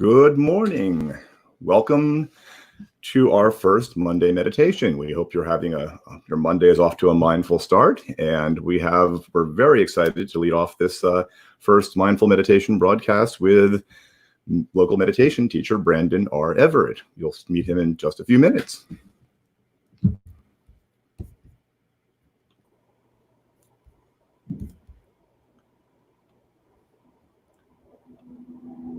Good morning. Welcome to our first Monday meditation. We hope you're having your Monday is off to a mindful start, and we're very excited to lead off this first mindful meditation broadcast with local meditation teacher Brandon R. Everett. You'll meet him in just a few minutes.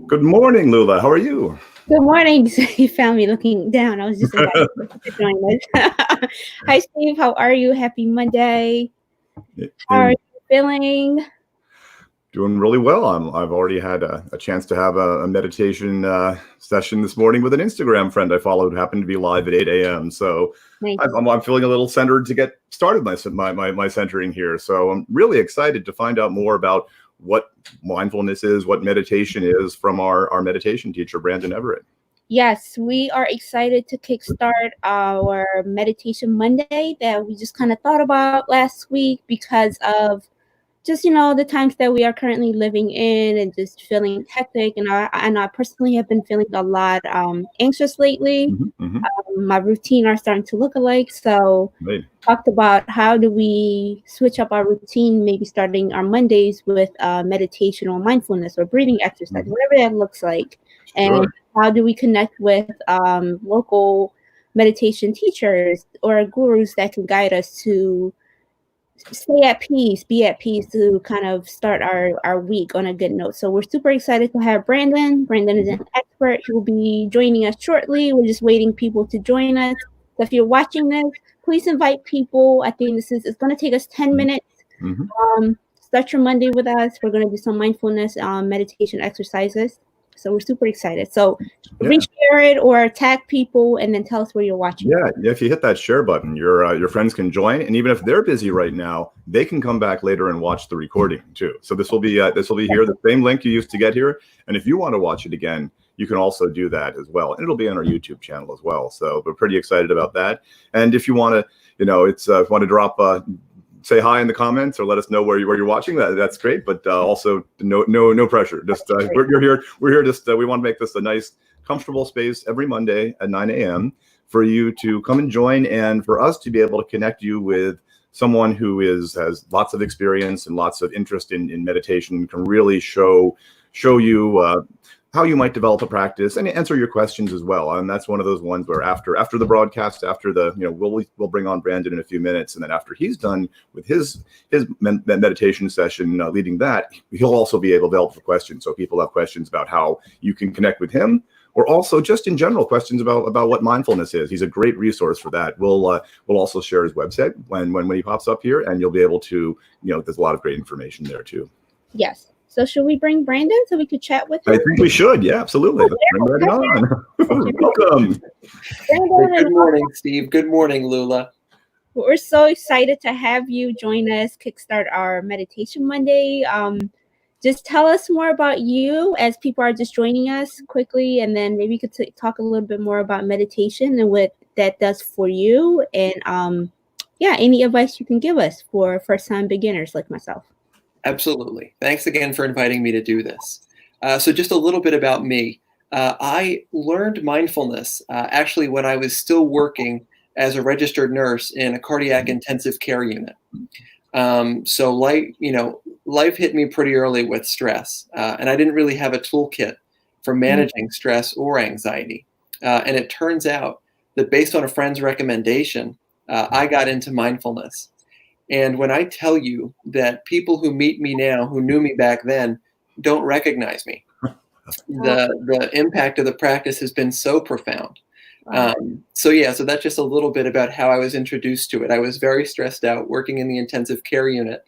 Good morning, Lula. How are you? Good morning. You found me looking down. I was just inviting to join us. Hi, Steve. How are you? Happy Monday. How are you feeling? Doing really well. I've already had a chance to have a meditation session this morning with an Instagram friend I followed, who happened to be live at 8 a.m. So I'm feeling a little centered to get started my centering here. So I'm really excited to find out more about what mindfulness is, what meditation is from our meditation teacher, Brandon Everett. Yes, we are excited to kickstart our Meditation Monday that we just kind of thought about last week because of just, the times that we are currently living in and just feeling hectic. And I personally have been feeling a lot anxious lately. My routine are starting to look alike. So talked about how do we switch up our routine, maybe starting our Mondays with meditation or mindfulness or breathing exercise, whatever that looks like. Sure. And how do we connect with local meditation teachers or gurus that can guide us to stay at peace, be at peace, to kind of start our week on a good note. So we're super excited to have Brandon. Brandon is an expert. He will be joining us shortly. We're just waiting people to join us. So if you're watching this, please invite people. I think it's going to take us 10 minutes. Start your Monday with us. We're going to do some mindfulness meditation exercises. So we're super excited. So reshare it or tag people and then tell us where you're watching. Yeah, if you hit that share button, your friends can join, and even if they're busy right now, they can come back later and watch the recording too. So this will be here, the same link you used to get here, and if you want to watch it again, you can also do that as well, and it'll be on our YouTube channel as well. So we're pretty excited about that. And if you want to, if you want to drop say hi in the comments or let us know where you're watching. That's great, but also no pressure. Just we're here. Just we want to make this a nice, comfortable space every Monday at 9 a.m. for you to come and join, and for us to be able to connect you with someone who has lots of experience and lots of interest in meditation, can really show you how you might develop a practice and answer your questions as well. And that's one of those ones where after the broadcast, we'll bring on Brandon in a few minutes, and then after he's done with his meditation session leading that, he'll also be able to help for questions. So people have questions about how you can connect with him, or also just in general questions about what mindfulness is. He's a great resource for that. We'll also share his website when he pops up here, and you'll be able to, there's a lot of great information there too. Yes. So should we bring Brandon so we could chat with him? I think we should. Yeah, absolutely. Let's bring Brandon on. Welcome. Good morning, Steve. Good morning, Lula. We're so excited to have you join us, kickstart our Meditation Monday. Just tell us more about you as people are just joining us quickly, and then maybe you could talk a little bit more about meditation and what that does for you, and any advice you can give us for first-time beginners like myself. Absolutely. Thanks again for inviting me to do this. So just a little bit about me. I learned mindfulness actually when I was still working as a registered nurse in a cardiac intensive care unit. So life hit me pretty early with stress, and I didn't really have a toolkit for managing stress or anxiety. And it turns out that based on a friend's recommendation, I got into mindfulness. And when I tell you that people who meet me now, who knew me back then, don't recognize me, the impact of the practice has been so profound. So that's just a little bit about how I was introduced to it. I was very stressed out working in the intensive care unit.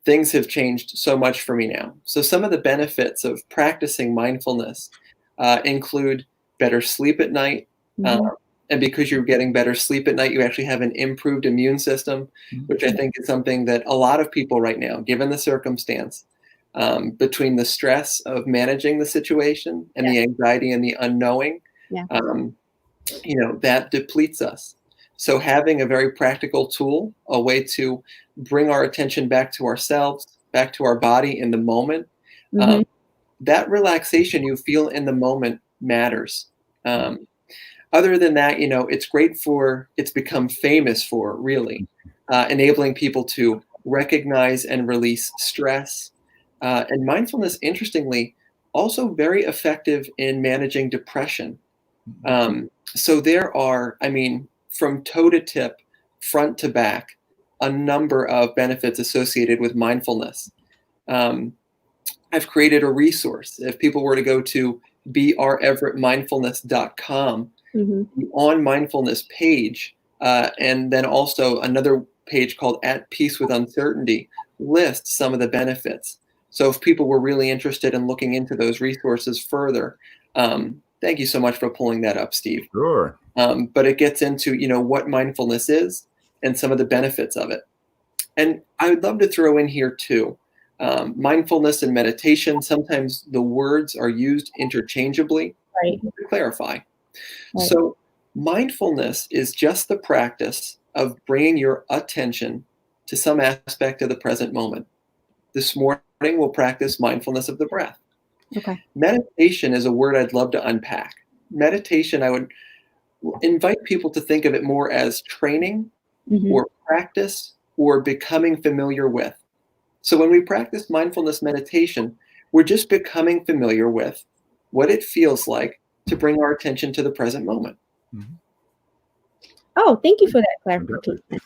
Things have changed so much for me now. So some of the benefits of practicing mindfulness include better sleep at night. And because you're getting better sleep at night, you actually have an improved immune system, which I think is something that a lot of people right now, given the circumstance, between the stress of managing the situation and the anxiety and the unknowing, that depletes us. So having a very practical tool, a way to bring our attention back to ourselves, back to our body in the moment, that relaxation you feel in the moment matters. Other than that, it's become famous for really enabling people to recognize and release stress. And mindfulness, interestingly, also very effective in managing depression. So there are, I mean, from toe to tip, front to back, a number of benefits associated with mindfulness. Um, I've created a resource. If people were to go to breverettmindfulness.com, Mm-hmm. the On Mindfulness page, and then also another page called At Peace with Uncertainty, lists some of the benefits. So if people were really interested in looking into those resources further, thank you so much for pulling that up, Steve. Sure. But it gets into, what mindfulness is and some of the benefits of it. And I would love to throw in here too, mindfulness and meditation. Sometimes the words are used interchangeably. Right. To clarify. Right. So mindfulness is just the practice of bringing your attention to some aspect of the present moment. This morning, we'll practice mindfulness of the breath. Okay. Meditation is a word I'd love to unpack. Meditation, I would invite people to think of it more as training Mm-hmm. or practice or becoming familiar with. So when we practice mindfulness meditation, we're just becoming familiar with what it feels like to bring our attention to the present moment. Oh, thank you for that clarification.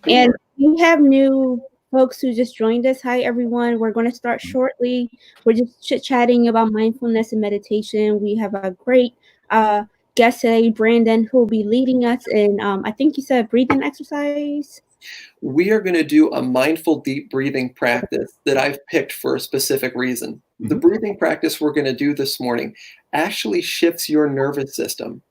And we have new folks who just joined us. Hi, everyone. We're going to start shortly. We're just chit-chatting about mindfulness and meditation. We have a great guest today, Brandon, who will be leading us in, I think you said breathing exercise. We are going to do a mindful deep breathing practice that I've picked for a specific reason. The breathing practice we're going to do this morning actually shifts your nervous system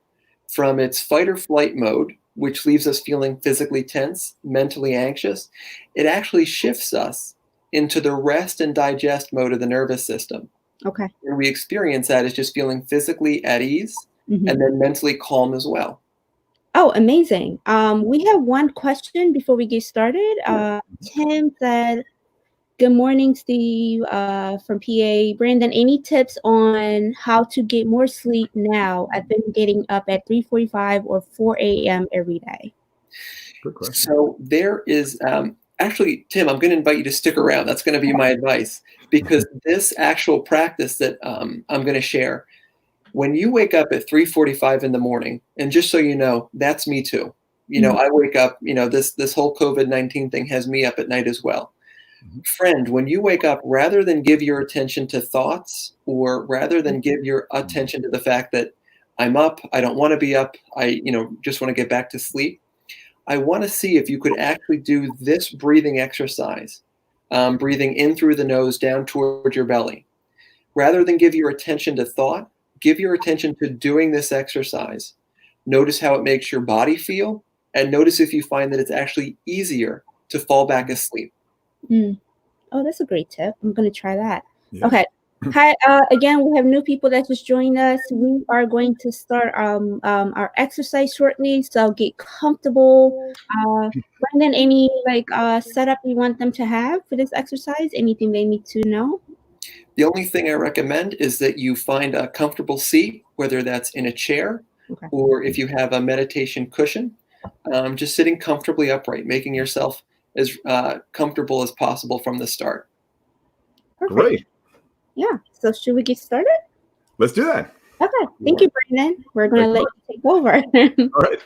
from its fight or flight mode, which leaves us feeling physically tense, mentally anxious. It actually shifts us into the rest and digest mode of the nervous system. Okay. And we experience that as just feeling physically at ease and then mentally calm as well. Oh, amazing. We have one question before we get started. Tim said, good morning, Steve, from PA. Brandon, any tips on how to get more sleep now? I've been getting up at 3:45 or 4 a.m. every day. Good question. So there is, actually, Tim, I'm going to invite you to stick around. That's going to be my advice, because this actual practice that I'm going to share, when you wake up at 3:45 in the morning, and just so you know, that's me too. I wake up, this whole COVID-19 thing has me up at night as well. Friend, when you wake up, rather than give your attention to thoughts, or rather than give your attention to the fact that I'm up, I don't want to be up, I just want to get back to sleep, I want to see if you could actually do this breathing exercise, breathing in through the nose down towards your belly. Rather than give your attention to thought, give your attention to doing this exercise. Notice how it makes your body feel, and notice if you find that it's actually easier to fall back asleep. Oh, that's a great tip. I'm going to try that. Yeah. Okay. Hi, again, we have new people that just joined us. We are going to start our exercise shortly, so get comfortable. Brandon, any setup you want them to have for this exercise? Anything they need to know? The only thing I recommend is that you find a comfortable seat, whether that's in a chair or if you have a meditation cushion, just sitting comfortably upright, making yourself as comfortable as possible from the start. Perfect. Great. Yeah. So should we get started? Let's do that. Okay. Thank you, Brandon. We're going to let you take over. All right.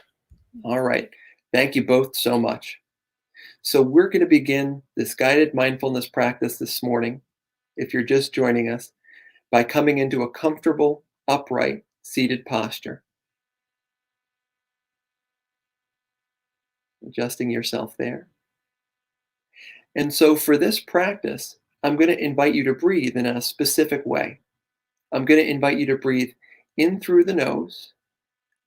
All right. Thank you both so much. So we're going to begin this guided mindfulness practice this morning, if you're just joining us, by coming into a comfortable, upright, seated posture. Adjusting yourself there. And so for this practice, I'm going to invite you to breathe in a specific way. I'm going to invite you to breathe in through the nose,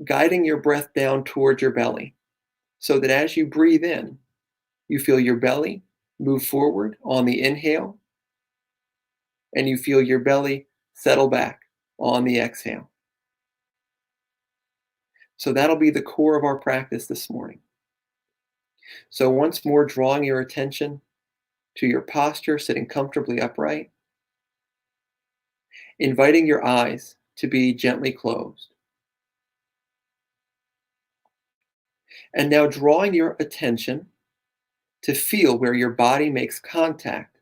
guiding your breath down towards your belly, so that as you breathe in, you feel your belly move forward on the inhale, and you feel your belly settle back on the exhale. So that'll be the core of our practice this morning. So once more, drawing your attention to your posture, sitting comfortably upright. inviting your eyes to be gently closed. And now drawing your attention to feel where your body makes contact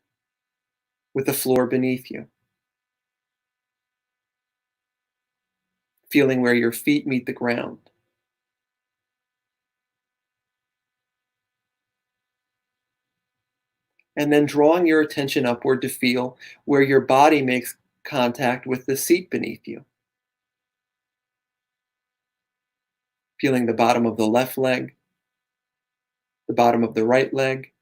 with the floor beneath you. Feeling where your feet meet the ground. And then drawing your attention upward to feel where your body makes contact with the seat beneath you. Feeling the bottom of the left leg, the bottom of the right leg.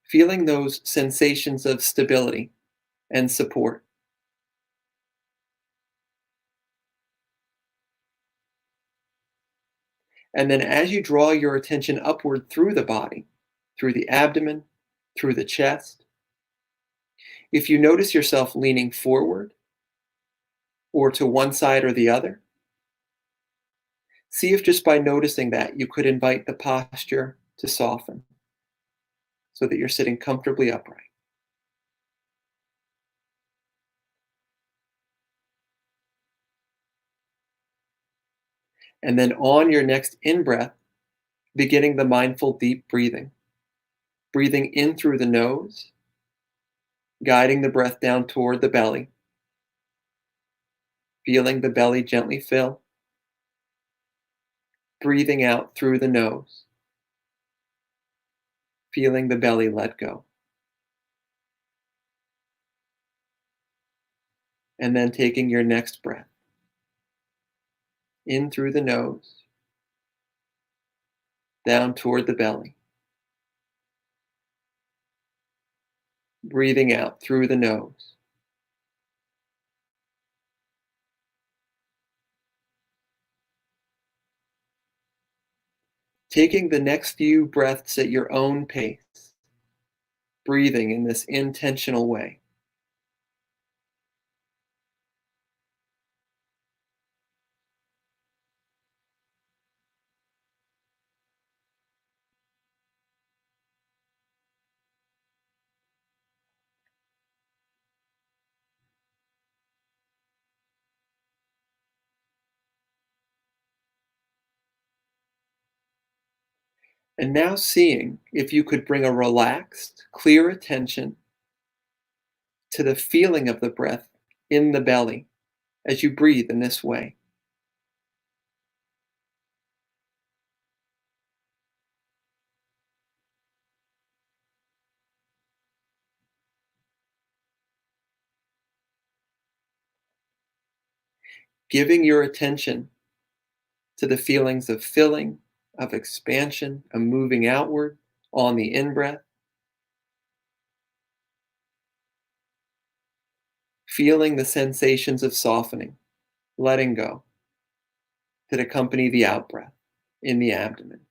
Feeling those sensations of stability and support. And then as you draw your attention upward through the body, through the abdomen, through the chest, if you notice yourself leaning forward or to one side or the other, see if just by noticing that you could invite the posture to soften so that you're sitting comfortably upright. And then on your next in-breath, beginning the mindful deep breathing. Breathing in through the nose, guiding the breath down toward the belly. Feeling the belly gently fill. Breathing out through the nose. Feeling the belly let go. And then taking your next breath. In through the nose, down toward the belly. Breathing out through the nose. Taking the next few breaths at your own pace, breathing in this intentional way. And now seeing if you could bring a relaxed, clear attention to the feeling of the breath in the belly as you breathe in this way. Giving your attention to the feelings of filling, of expansion, of moving outward on the in-breath. Feeling the sensations of softening, letting go, that accompany the out-breath in the abdomen.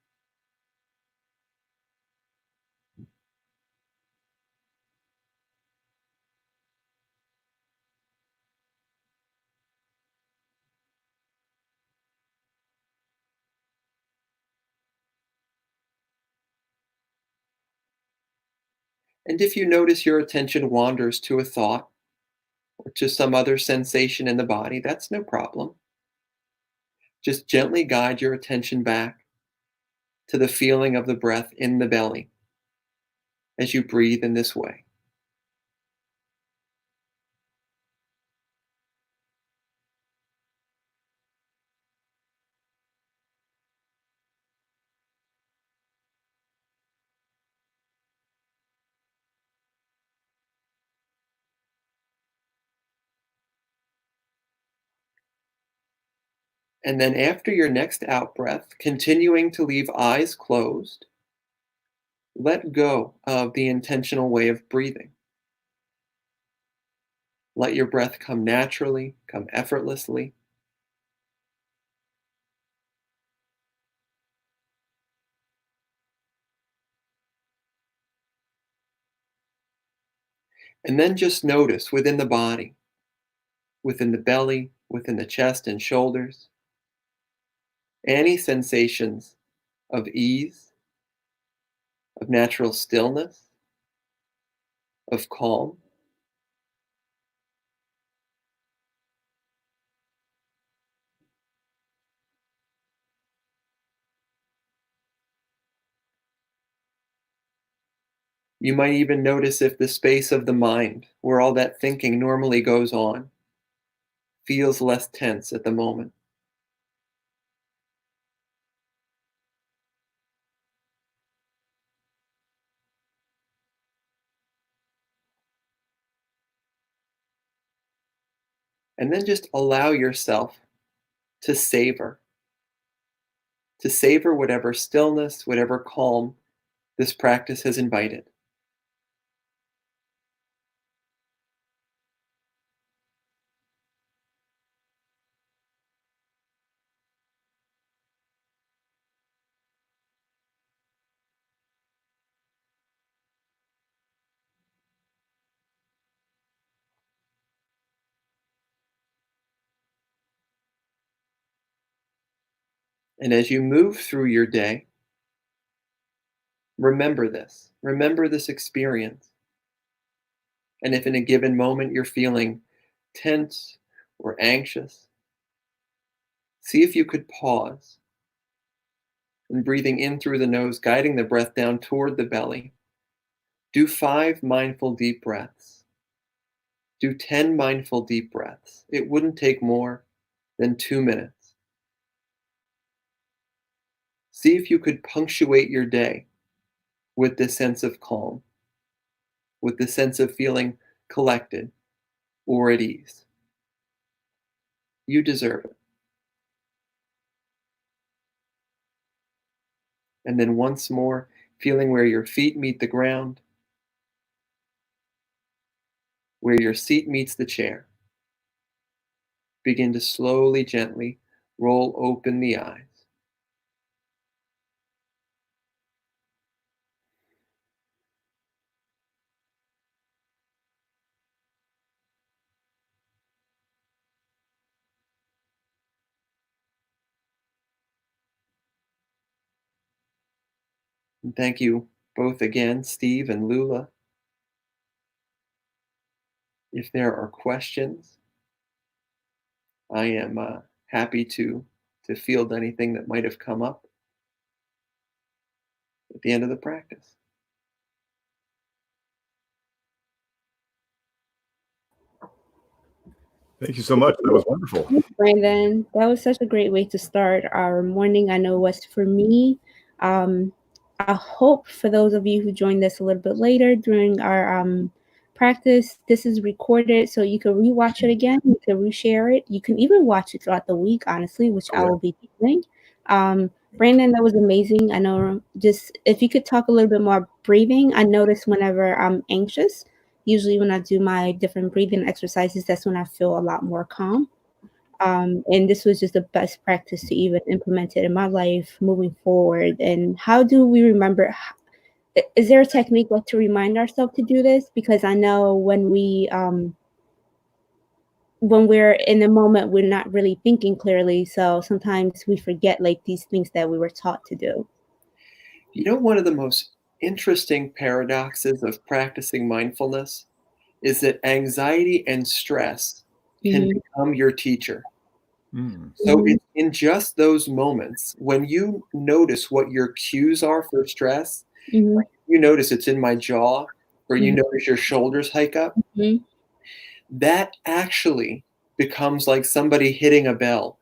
And if you notice your attention wanders to a thought or to some other sensation in the body, that's no problem. Just gently guide your attention back to the feeling of the breath in the belly as you breathe in this way. And then after your next out breath, continuing to leave eyes closed, let go of the intentional way of breathing. Let your breath come naturally, come effortlessly. And then just notice within the body, within the belly, within the chest and shoulders, any sensations of ease, of natural stillness, of calm. You might even notice if the space of the mind, where all that thinking normally goes on, feels less tense at the moment. And then just allow yourself to savor whatever stillness, whatever calm this practice has invited. And as you move through your day, remember this. Remember this experience. And if in a given moment you're feeling tense or anxious, see if you could pause and breathing in through the nose, guiding the breath down toward the belly. Do 5 mindful deep breaths. Do 10 mindful deep breaths. It wouldn't take more than 2 minutes. See if you could punctuate your day with this sense of calm, with this sense of feeling collected or at ease. You deserve it. And then once more, feeling where your feet meet the ground, where your seat meets the chair. Begin to slowly, gently roll open the eyes. And thank you both again, Steve and Lula. If there are questions, I am happy to field anything that might have come up at the end of the practice. Thank you so much. That was wonderful. Brandon, that was such a great way to start our morning. I know it was for me. Um, I hope for those of you who joined us a little bit later during our practice, this is recorded so you can rewatch it again. You can reshare it. You can even watch it throughout the week, honestly, which I will be doing. Brandon, that was amazing. I know, just if you could talk a little bit more breathing. I notice whenever I'm anxious, usually when I do my different breathing exercises, that's when I feel a lot more calm. And this was just the best practice to even implement it in my life moving forward. And how do we remember? Is there a technique like to remind ourselves to do this? Because I know when we're in the moment, we're not really thinking clearly. So sometimes we forget like these things that we were taught to do. You know, one of the most interesting paradoxes of practicing mindfulness is that anxiety and stress can Mhm. become your teacher. Mm. So Mhm. it's in just those moments when you notice what your cues are for stress, Mhm. you notice it's in my jaw, or you Mhm. notice your shoulders hike up, Mhm. that actually becomes like somebody hitting a bell.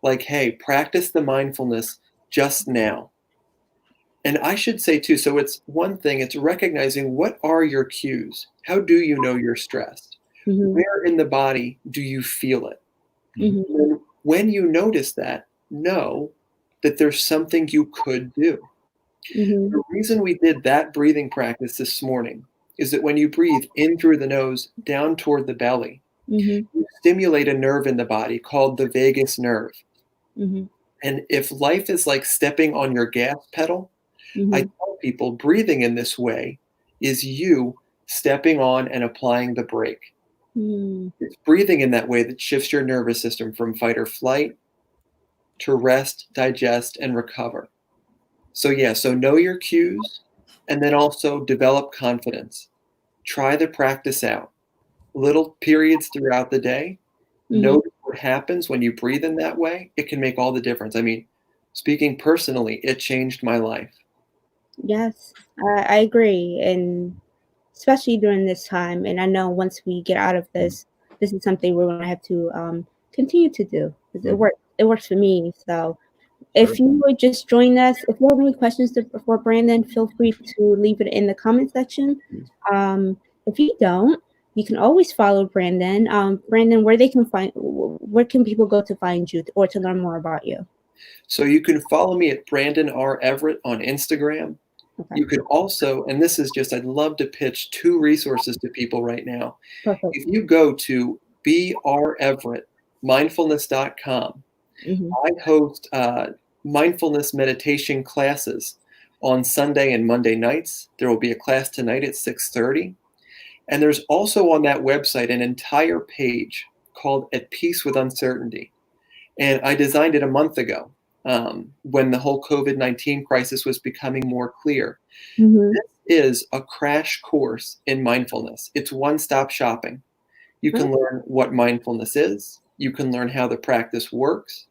Like, hey, practice the mindfulness just now. And I should say too, so it's one thing, it's recognizing what are your cues? How do you know you're stressed? Mhm. Where in the body do you feel it? Mhm. Mhm. And when you notice that, know that there's something you could do. Mhm. The reason we did that breathing practice this morning is that when you breathe in through the nose, down toward the belly, Mhm. you stimulate a nerve in the body called the vagus nerve. Mhm. And if life is like stepping on your gas pedal, I Mhm. tell people breathing in this way is you stepping on and applying the brake. Mhm. It's breathing in that way that shifts your nervous system from fight or flight to rest, digest, and recover. So, yeah, so know your cues and then also develop confidence. try the practice out. Little periods throughout the day. Notice what happens when you breathe in that way. It can make all the difference. I mean, speaking personally, it changed my life. Yes, I agree. And especially during this time. And I know once we get out of this, this is something we're going to have to continue to do. It works for me. So if you would just join us, if you have any questions for Brandon, feel free to leave it in the comment section. If you don't, you can always follow Brandon. Brandon, where can people go to find you or to learn more about you? So you can follow me at Brandon R. Everett on Instagram. Okay. You can also, and this is just, I'd love to pitch 2 resources to people right now. Perfect. If you go to brevettmindfulness.com, I host mindfulness meditation classes on Sunday and Monday nights. There will be a class tonight at 6:30. And there's also on that website an entire page called At Peace with Uncertainty. And I designed it a month ago. When the whole COVID-19 crisis was becoming more clear. This is a crash course in mindfulness. It's one-stop shopping. You can learn what mindfulness is. You can learn how the practice works.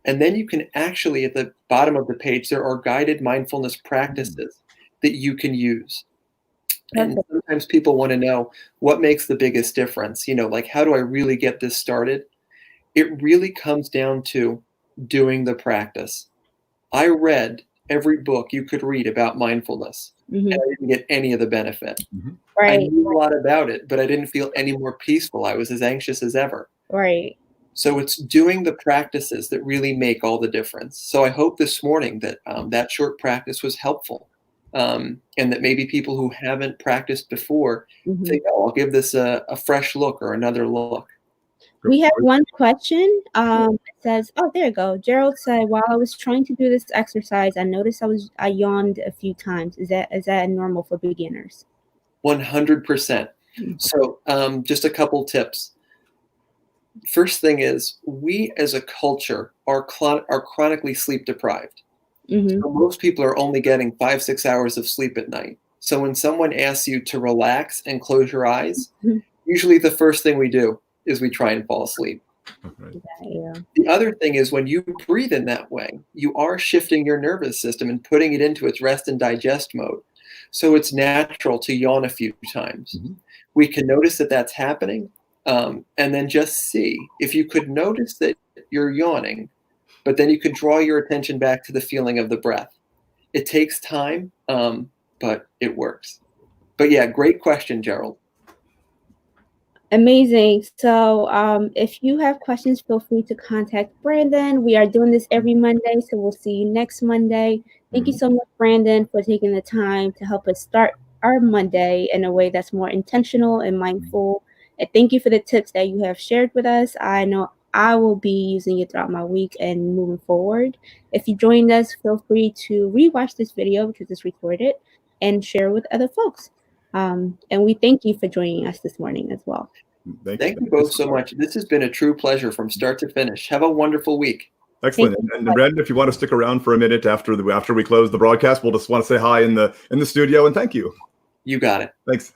And then you can actually, at the bottom of the page, there are guided mindfulness practices that you can use. And sometimes people want to know what makes the biggest difference. You know, like, how do I really get this started? It really comes down to doing the practice. I read every book you could read about mindfulness, and I didn't get any of the benefit. Right. I knew a lot about it, but I didn't feel any more peaceful. I was as anxious as ever. Right. So it's doing the practices that really make all the difference. So I hope this morning that that short practice was helpful, and that maybe people who haven't practiced before think, oh, I'll give this a fresh look or another look. We have one question. It says, oh, there you go. Gerald said, while I was trying to do this exercise, I noticed I yawned a few times. Is that normal for beginners? 100%. So just a couple tips. First thing is, we as a culture are chronically sleep deprived. So most people are only getting 5-6 hours of sleep at night. So when someone asks you to relax and close your eyes, usually the first thing we do is we try and fall asleep. Yeah. The other thing is, when you breathe in that way, you are shifting your nervous system and putting it into its rest and digest mode. So it's natural to yawn a few times. We can notice that that's happening, and then just see if you could notice that you're yawning, but then you could draw your attention back to the feeling of the breath. It takes time, but it works. But yeah, great question, Gerald. Amazing. So if you have questions, feel free to contact Brandon. We are doing this every Monday, so we'll see you next Monday. Thank you so much, Brandon, for taking the time to help us start our Monday in a way that's more intentional and mindful. And thank you for the tips that you have shared with us. I know I will be using it throughout my week and moving forward. If you joined us, feel free to rewatch this video because it's recorded and share with other folks. And we thank you for joining us this morning as well. Thank you both so much. This has been a true pleasure from start to finish. Have a wonderful week. Excellent. And Brandon, if you want to stick around for a minute after we close the broadcast, we'll just want to say hi in the studio and thank you. You got it. Thanks.